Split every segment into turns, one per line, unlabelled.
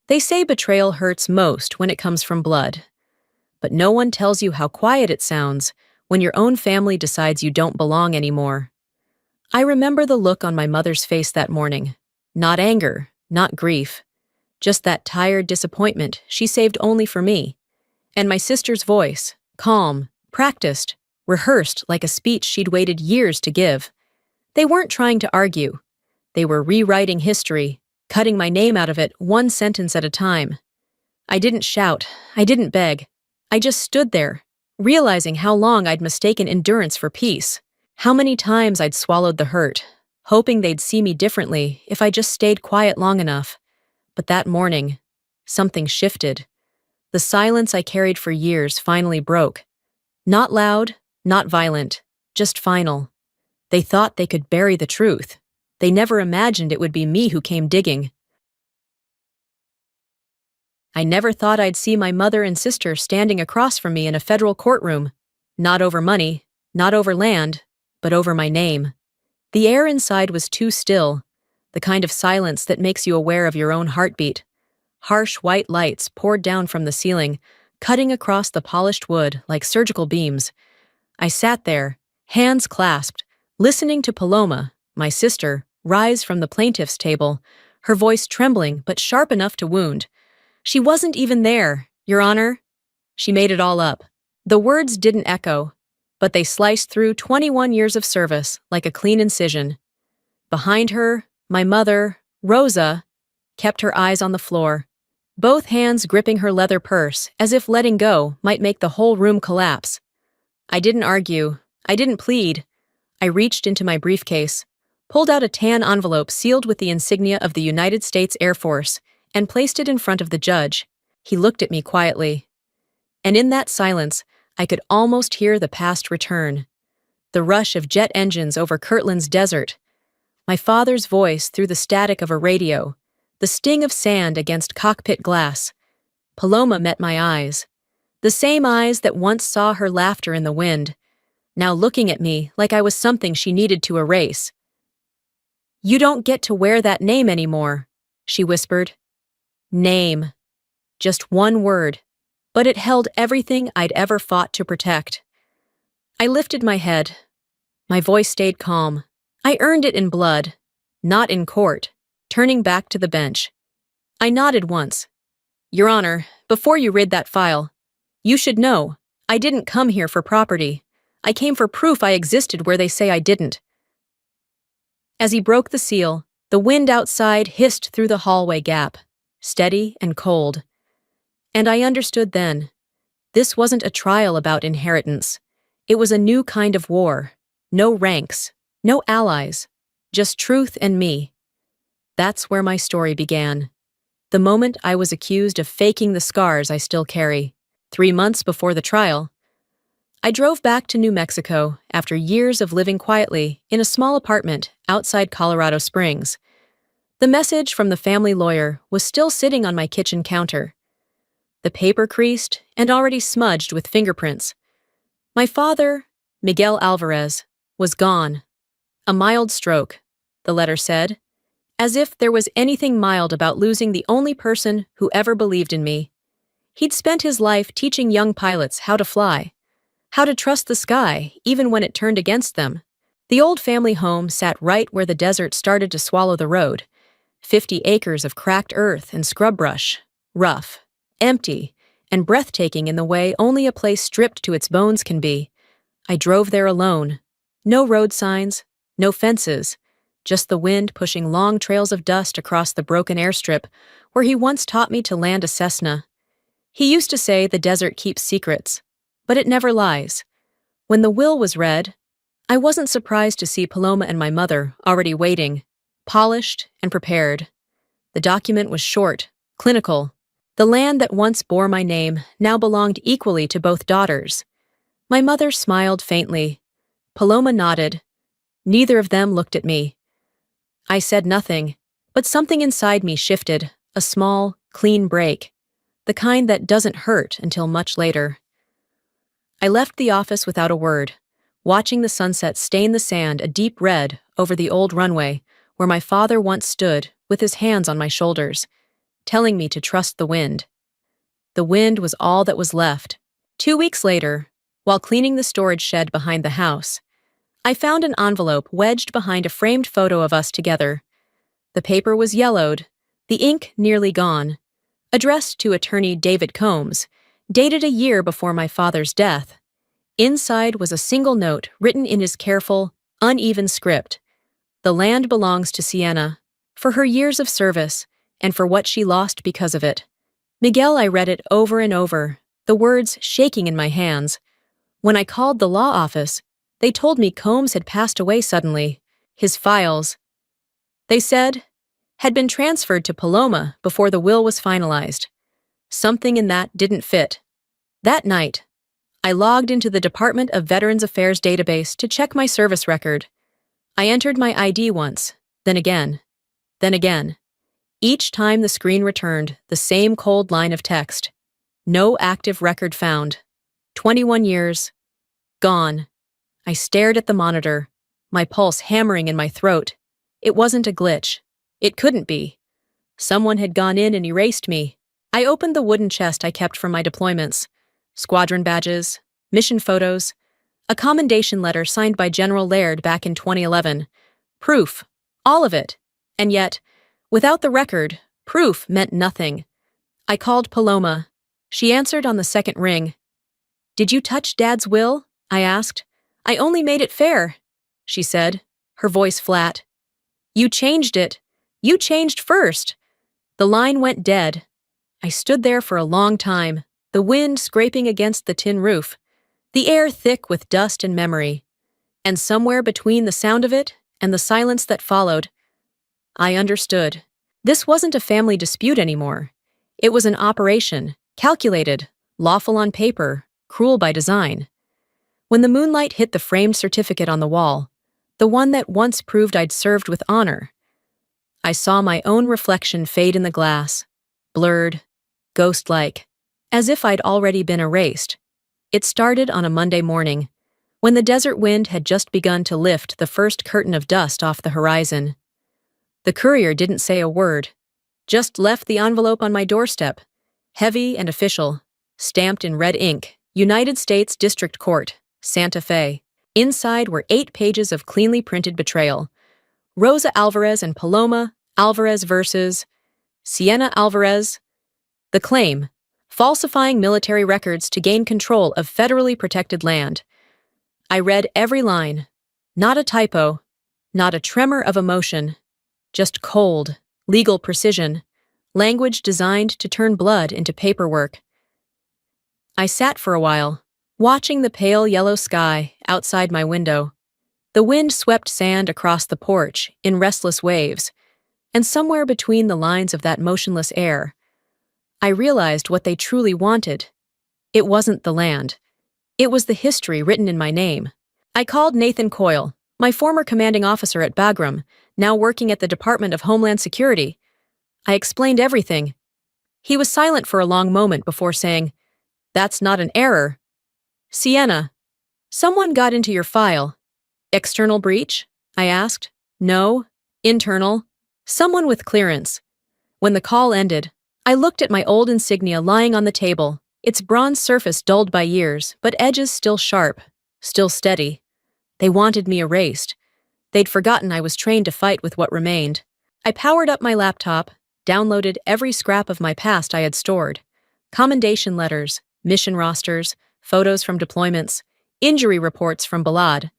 They say betrayal hurts most when it comes from blood. But no one tells you how quiet it sounds when your own family decides you don't belong anymore. I remember the look on my mother's face that morning. Not anger, not grief. Just that tired disappointment she saved only for me. And my sister's voice, calm, practiced, rehearsed like a speech she'd waited years to give. They weren't trying to argue. They were rewriting history, cutting my name out of it one sentence at a time. I didn't shout. I didn't beg. I just stood there, realizing how long I'd mistaken endurance for peace, how many times I'd swallowed the hurt, hoping they'd see me differently if I just stayed quiet long enough. But that morning, something shifted. The silence I carried for years finally broke. Not loud, not violent, just final. They thought they could bury the truth. They never imagined it would be me who came digging. I never thought I'd see my mother and sister standing across from me in a federal courtroom. Not over money, not over land, but over my name. The air inside was too still, the kind of silence that makes you aware of your own heartbeat. Harsh white lights poured down from the ceiling, cutting across the polished wood like surgical beams. I sat there, hands clasped, listening to Paloma, my sister, rise from the plaintiff's table, her voice trembling but sharp enough to wound. She wasn't even there, Your Honor. She made it all up. The words didn't echo, but they sliced through 21 years of service like a clean incision. Behind her, my mother, Rosa, kept her eyes on the floor, both hands gripping her leather purse as if letting go might make the whole room collapse. I didn't argue. I didn't plead. I reached into my briefcase, pulled out a tan envelope sealed with the insignia of the United States Air Force, and placed it in front of the judge. He looked at me quietly. And in that silence, I could almost hear the past return. The rush of jet engines over Kirtland's desert, my father's voice through the static of a radio, the sting of sand against cockpit glass. Paloma met my eyes. The same eyes that once saw her laughter in the wind, now looking at me like I was something she needed to erase. "You don't get to wear that name anymore," she whispered. Name. Just one word, but it held everything I'd ever fought to protect. I lifted my head. My voice stayed calm. I earned it in blood, not in court, turning back to the bench. I nodded once. "Your Honor, before you read that file, you should know, I didn't come here for property. I came for proof I existed where they say I didn't." As he broke the seal, the wind outside hissed through the hallway gap, steady and cold. And I understood then. This wasn't a trial about inheritance. It was a new kind of war. No ranks, no allies, just truth and me. That's where my story began. The moment I was accused of faking the scars I still carry. 3 months before the trial, I drove back to New Mexico after years of living quietly in a small apartment outside Colorado Springs. The message from the family lawyer was still sitting on my kitchen counter. The paper creased and already smudged with fingerprints. My father, Miguel Alvarez, was gone. A mild stroke, the letter said, as if there was anything mild about losing the only person who ever believed in me. He'd spent his life teaching young pilots how to fly, how to trust the sky even when it turned against them. The old family home sat right where the desert started to swallow the road. 50 acres of cracked earth and scrub brush, rough, empty, and breathtaking in the way only a place stripped to its bones can be. I drove there alone. No road signs, no fences, just the wind pushing long trails of dust across the broken airstrip where he once taught me to land a Cessna. He used to say the desert keeps secrets, but it never lies. When the will was read, I wasn't surprised to see Paloma and my mother already waiting, polished and prepared. The document was short, clinical. The land that once bore my name now belonged equally to both daughters. My mother smiled faintly. Paloma nodded. Neither of them looked at me. I said nothing, but something inside me shifted, a small, clean break, the kind that doesn't hurt until much later. I left the office without a word, watching the sunset stain the sand a deep red over the old runway where my father once stood with his hands on my shoulders. telling me to trust the wind. The wind was all that was left. 2 weeks later, while cleaning the storage shed behind the house, I found an envelope wedged behind a framed photo of us together. The paper was yellowed, the ink nearly gone, addressed to attorney David Combs, dated a year before my father's death. Inside was a single note written in his careful, uneven script. The land belongs to Sienna, for her years of service, and for what she lost because of it. Miguel, I read it over and over, the words shaking in my hands. When I called the law office, they told me Combs had passed away suddenly. His files, they said, had been transferred to Paloma before the will was finalized. Something in that didn't fit. That night, I logged into the Department of Veterans Affairs database to check my service record. I entered my ID once, then again, then again. Each time the screen returned the same cold line of text. No active record found. 21 years. Gone. I stared at the monitor, my pulse hammering in my throat. It wasn't a glitch. It couldn't be. Someone had gone in and erased me. I opened the wooden chest I kept from my deployments. Squadron badges, mission photos, a commendation letter signed by General Laird back in 2011. Proof. All of it. And yet, without the record, proof meant nothing. I called Paloma. She answered on the second ring. "Did you touch Dad's will?" I asked. "I only made it fair," she said, her voice flat. "You changed it. You changed first." The line went dead. I stood there for a long time, the wind scraping against the tin roof, the air thick with dust and memory. And somewhere between the sound of it and the silence that followed, I understood. This wasn't a family dispute anymore. It was an operation, calculated, lawful on paper, cruel by design. When the moonlight hit the framed certificate on the wall, the one that once proved I'd served with honor, I saw my own reflection fade in the glass, blurred, ghost-like, as if I'd already been erased. It started on a Monday morning, when the desert wind had just begun to lift the first curtain of dust off the horizon. The courier didn't say a word, just left the envelope on my doorstep, heavy and official, stamped in red ink, United States District Court, Santa Fe. Inside were 8 pages of cleanly printed betrayal. Rosa Alvarez and Paloma Alvarez versus Sienna Alvarez. The claim: falsifying military records to gain control of federally protected land. I read every line. Not a typo, not a tremor of emotion, just cold, legal precision, language designed to turn blood into paperwork. I sat for a while, watching the pale yellow sky outside my window. The wind swept sand across the porch in restless waves, and somewhere between the lines of that motionless air, I realized what they truly wanted. It wasn't the land. It was the history written in my name. I called Nathan Coyle, my former commanding officer at Bagram, now working at the Department of Homeland Security. I explained everything. He was silent for a long moment before saying, "That's not an error. Sienna, someone got into your file." "External breach?" I asked. "No, internal. Someone with clearance." When the call ended, I looked at my old insignia lying on the table, its bronze surface dulled by years, but edges still sharp, still steady. They wanted me erased. They'd forgotten I was trained to fight with what remained. I powered up my laptop, downloaded every scrap of my past I had stored. Commendation letters, mission rosters, photos from deployments, injury reports from Balad.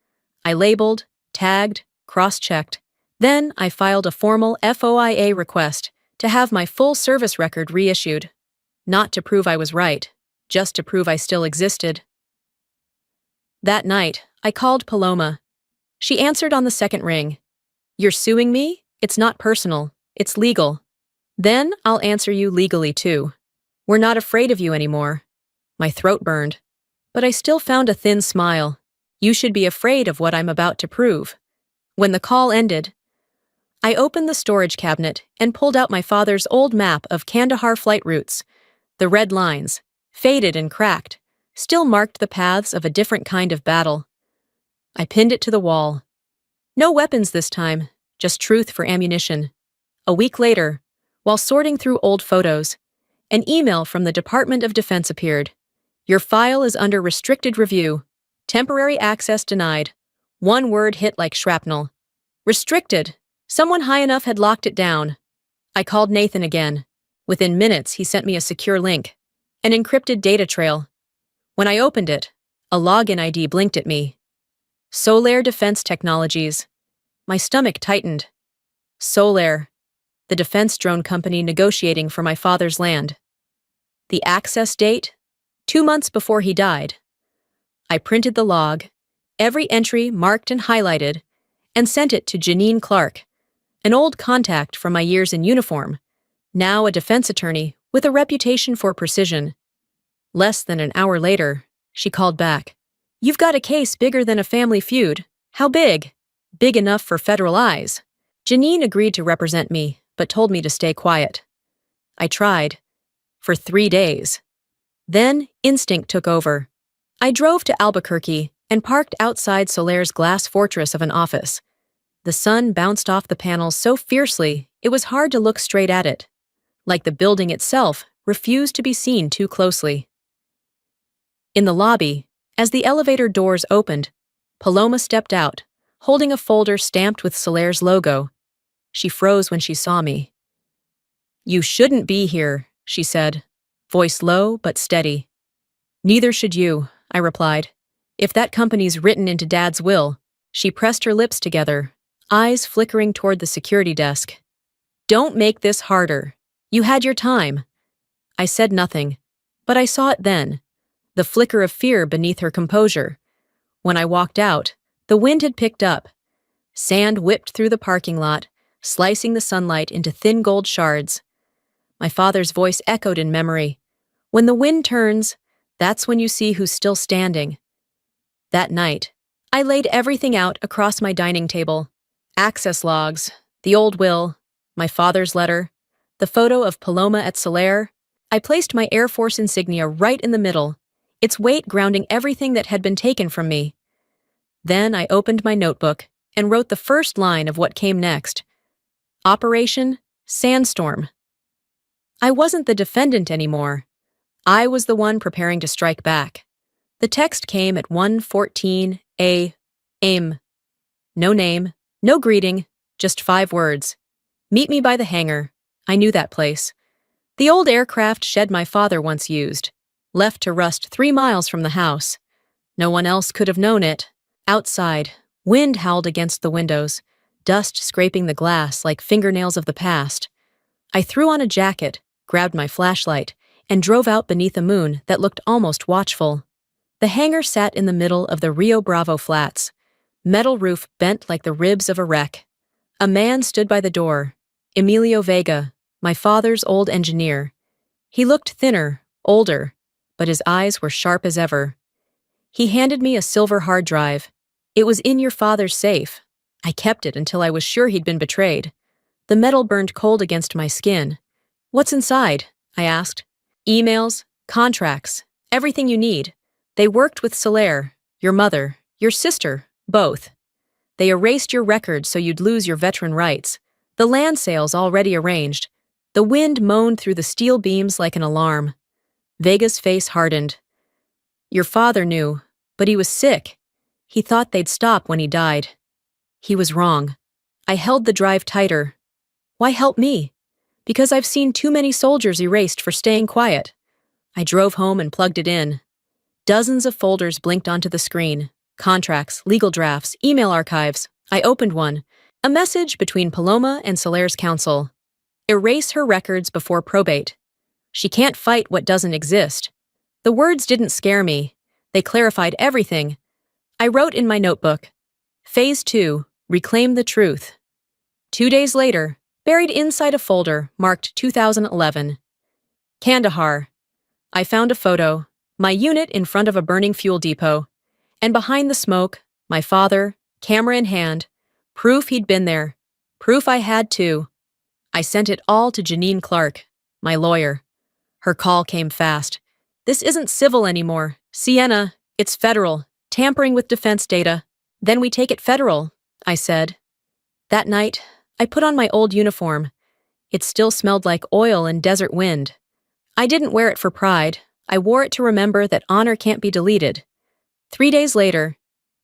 I labeled, tagged, cross-checked. Then I filed a formal FOIA request to have my full service record reissued. Not to prove I was right, just to prove I still existed. That night, I called Paloma. She answered on the second ring. "You're suing me? It's not personal. It's legal." "Then I'll answer you legally too. We're not afraid of you anymore." My throat burned, but I still found a thin smile. "You should be afraid of what I'm about to prove." When the call ended, I opened the storage cabinet and pulled out my father's old map of Kandahar flight routes. The red lines, faded and cracked, still marked the paths of a different kind of battle. I pinned it to the wall. No weapons this time, just truth for ammunition. A week later, While sorting through old photos, an email from the Department of Defense appeared. Your file is under restricted review. Temporary access denied. One word hit like shrapnel. Restricted. Someone high enough had locked it down. I called Nathan again. Within minutes, he sent me a secure link, an encrypted data trail. When I opened it, a login ID blinked at me. Solaire Defense Technologies. My stomach tightened. Solaire, the defense drone company negotiating for my father's land. The access date? 2 months before he died. I printed the log, every entry marked and highlighted, and sent it to Janine Clark, an old contact from my years in uniform, now a defense attorney with a reputation for precision. Less than an hour later, she called back. You've got a case bigger than a family feud. How big? Big enough for federal eyes. Janine agreed to represent me, but told me to stay quiet. I tried. For 3 days. Then, instinct took over. I drove to Albuquerque and parked outside Solaire's glass fortress of an office. The sun bounced off the panels so fiercely, it was hard to look straight at it. Like the building itself refused to be seen too closely. In the lobby, as the elevator doors opened, Paloma stepped out, holding a folder stamped with Solaire's logo. She froze when she saw me. You shouldn't be here, she said, voice low but steady. Neither should you, I replied. If that company's written into Dad's will. She pressed her lips together, eyes flickering toward the security desk. Don't make this harder. You had your time. I said nothing, but I saw it then, the flicker of fear beneath her composure. When I walked out, the wind had picked up. Sand whipped through the parking lot, slicing the sunlight into thin gold shards. My father's voice echoed in memory. When the wind turns, that's when you see who's still standing. That night, I laid everything out across my dining table. Access logs, the old will, my father's letter, the photo of Paloma at Solaire. I placed my Air Force insignia right in the middle, its weight grounding everything that had been taken from me. Then I opened my notebook and wrote the first line of what came next. Operation Sandstorm. I wasn't the defendant anymore. I was the one preparing to strike back. The text came at 1:14 a.m. No name, no greeting, just 5 words. Meet me by the hangar. I knew that place. The old aircraft shed my father once used, left to rust 3 miles from the house. No one else could have known it. Outside, wind howled against the windows, dust scraping the glass like fingernails of the past. I threw on a jacket, grabbed my flashlight, and drove out beneath a moon that looked almost watchful. The hangar sat in the middle of the Rio Bravo flats, metal roof bent like the ribs of a wreck. A man stood by the door, Emilio Vega, my father's old engineer. He looked thinner, older, but his eyes were sharp as ever. He handed me a silver hard drive. It was in your father's safe. I kept it until I was sure he'd been betrayed. The metal burned cold against my skin. What's inside? I asked. Emails, contracts, everything you need. They worked with Solaire, your mother, your sister, both. They erased your records so you'd lose your veteran rights. The land sales already arranged. The wind moaned through the steel beams like an alarm. Vega's face hardened. Your father knew, but he was sick. He thought they'd stop when he died. He was wrong. I held the drive tighter. Why help me? Because I've seen too many soldiers erased for staying quiet. I drove home and plugged it in. Dozens of folders blinked onto the screen. Contracts, legal drafts, email archives. I opened one. A message between Paloma and Solaire's counsel. Erase her records before probate. She can't fight what doesn't exist. The words didn't scare me. They clarified everything. I wrote in my notebook, Phase 2, Reclaim the Truth. 2 days later, buried inside a folder marked 2011. Kandahar. I found a photo, my unit in front of a burning fuel depot, and behind the smoke, my father, camera in hand, proof he'd been there, proof I had too. I sent it all to Janine Clark, my lawyer. Her call came fast. This isn't civil anymore. Sienna, it's federal, tampering with defense data. Then we take it federal, I said. That night, I put on my old uniform. It still smelled like oil and desert wind. I didn't wear it for pride. I wore it to remember that honor can't be deleted. 3 days later,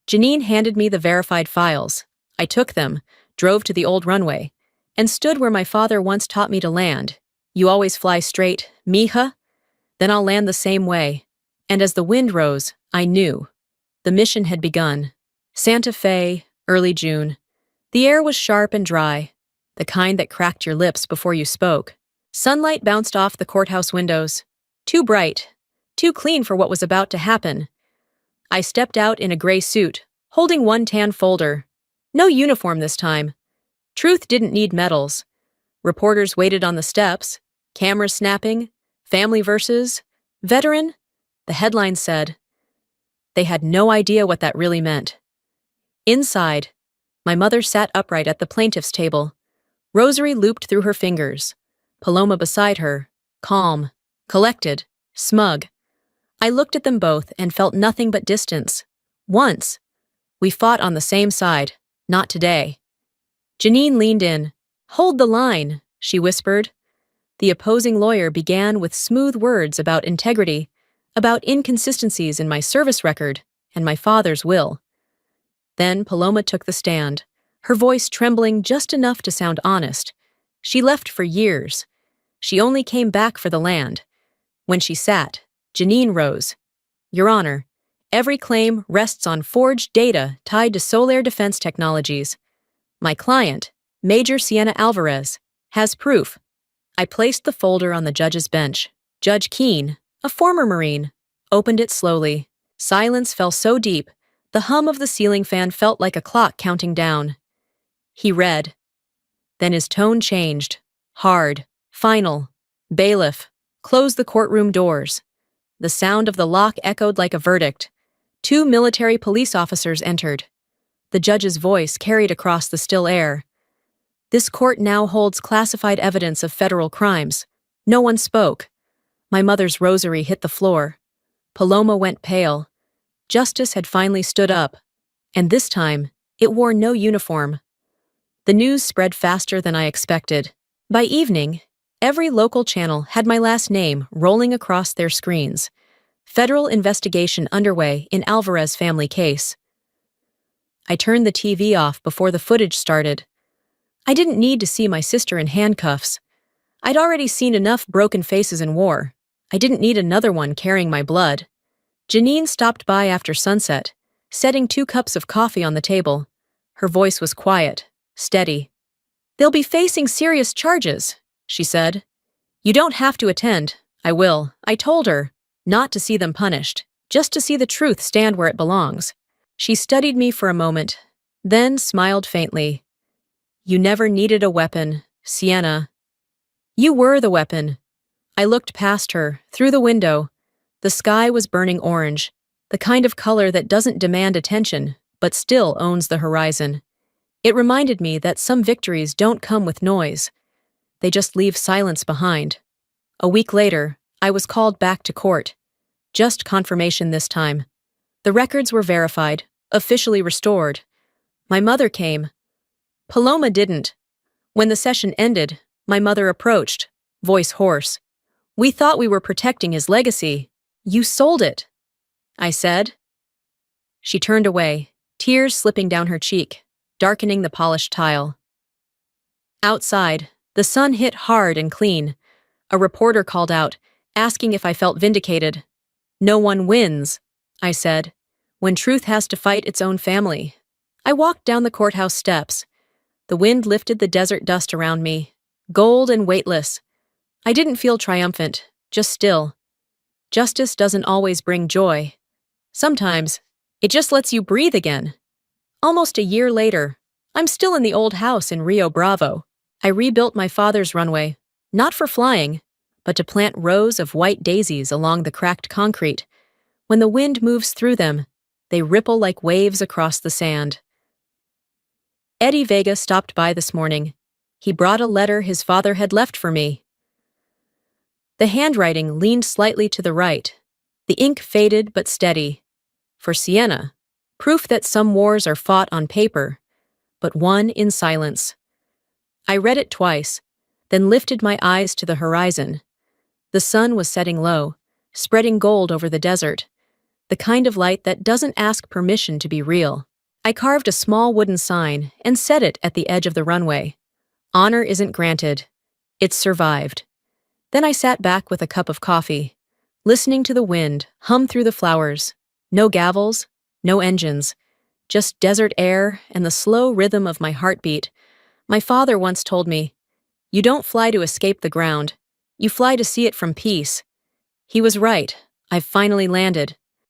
Janine handed me the verified files. I took them, drove to the old runway, and stood where my father once taught me to land. You always fly straight, mija? Then I'll land the same way. And as the wind rose, I knew. The mission had begun. Santa Fe, early June. The air was sharp and dry, the kind that cracked your lips before you spoke. Sunlight bounced off the courthouse windows. Too bright, too clean for what was about to happen. I stepped out in a gray suit, holding one tan folder. No uniform this time. Truth didn't need medals. Reporters waited on the steps, cameras snapping, family versus veteran. The headline said. They had no idea what that really meant. Inside, my mother sat upright at the plaintiff's table, rosary looped through her fingers, Paloma beside her, calm, collected, smug. I looked at them both and felt nothing but distance. Once. We fought on the same side. Not today. Janine leaned in. Hold the line, she whispered. The opposing lawyer began with smooth words about integrity, about inconsistencies in my service record and my father's will. Then Paloma took the stand, her voice trembling just enough to sound honest. She left for years. She only came back for the land. When she sat, Janine rose. Your Honor, every claim rests on forged data tied to Solar Defense Technologies. My client, Major Sienna Alvarez, has proof. I placed the folder on the judge's bench. Judge Keene, a former Marine, opened it slowly. Silence fell so deep, the hum of the ceiling fan felt like a clock counting down. He read. Then his tone changed. Hard, final. Bailiff, close the courtroom doors. The sound of the lock echoed like a verdict. 2 military police officers entered. The judge's voice carried across the still air. This court now holds classified evidence of federal crimes. No one spoke. My mother's rosary hit the floor. Paloma went pale. Justice had finally stood up. And this time, it wore no uniform. The news spread faster than I expected. By evening, every local channel had my last name rolling across their screens. Federal investigation underway in Alvarez family case. I turned the TV off before the footage started. I didn't need to see my sister in handcuffs. I'd already seen enough broken faces in war. I didn't need another one carrying my blood. Janine stopped by after sunset, setting 2 cups of coffee on the table. Her voice was quiet, steady. They'll be facing serious charges, she said. You don't have to attend. I will. I told her. Not to see them punished, just to see the truth stand where it belongs. She studied me for a moment, then smiled faintly. You never needed a weapon, Sienna. You were the weapon. I looked past her, through the window. The sky was burning orange, the kind of color that doesn't demand attention, but still owns the horizon. It reminded me that some victories don't come with noise. They just leave silence behind. A week later, I was called back to court. Just confirmation this time. The records were verified, officially restored. My mother came. Paloma didn't. When the session ended, my mother approached, voice hoarse. We thought we were protecting his legacy. You sold it, I said. She turned away, tears slipping down her cheek, darkening the polished tile. Outside, the sun hit hard and clean. A reporter called out, asking if I felt vindicated. No one wins, I said, when truth has to fight its own family. I walked down the courthouse steps. The wind lifted the desert dust around me, gold and weightless. I didn't feel triumphant, just still. Justice doesn't always bring joy. Sometimes, it just lets you breathe again. Almost a year later, I'm still in the old house in Rio Bravo. I rebuilt my father's runway, not for flying, but to plant rows of white daisies along the cracked concrete. When the wind moves through them, they ripple like waves across the sand. Eddie Vega stopped by this morning. He brought a letter his father had left for me. The handwriting leaned slightly to the right. The ink faded but steady. For Sienna, proof that some wars are fought on paper, but won in silence. I read it twice. then lifted my eyes to the horizon. The sun was setting low, spreading gold over the desert, the kind of light that doesn't ask permission to be real. I carved a small wooden sign and set it at the edge of the runway. Honor isn't granted. It's survived. Then I sat back with a cup of coffee, listening to the wind hum through the flowers. No gavels, no engines, just desert air and the slow rhythm of my heartbeat. My father once told me, "You don't fly to escape the ground. You fly to see it from peace." He was right. I've finally landed.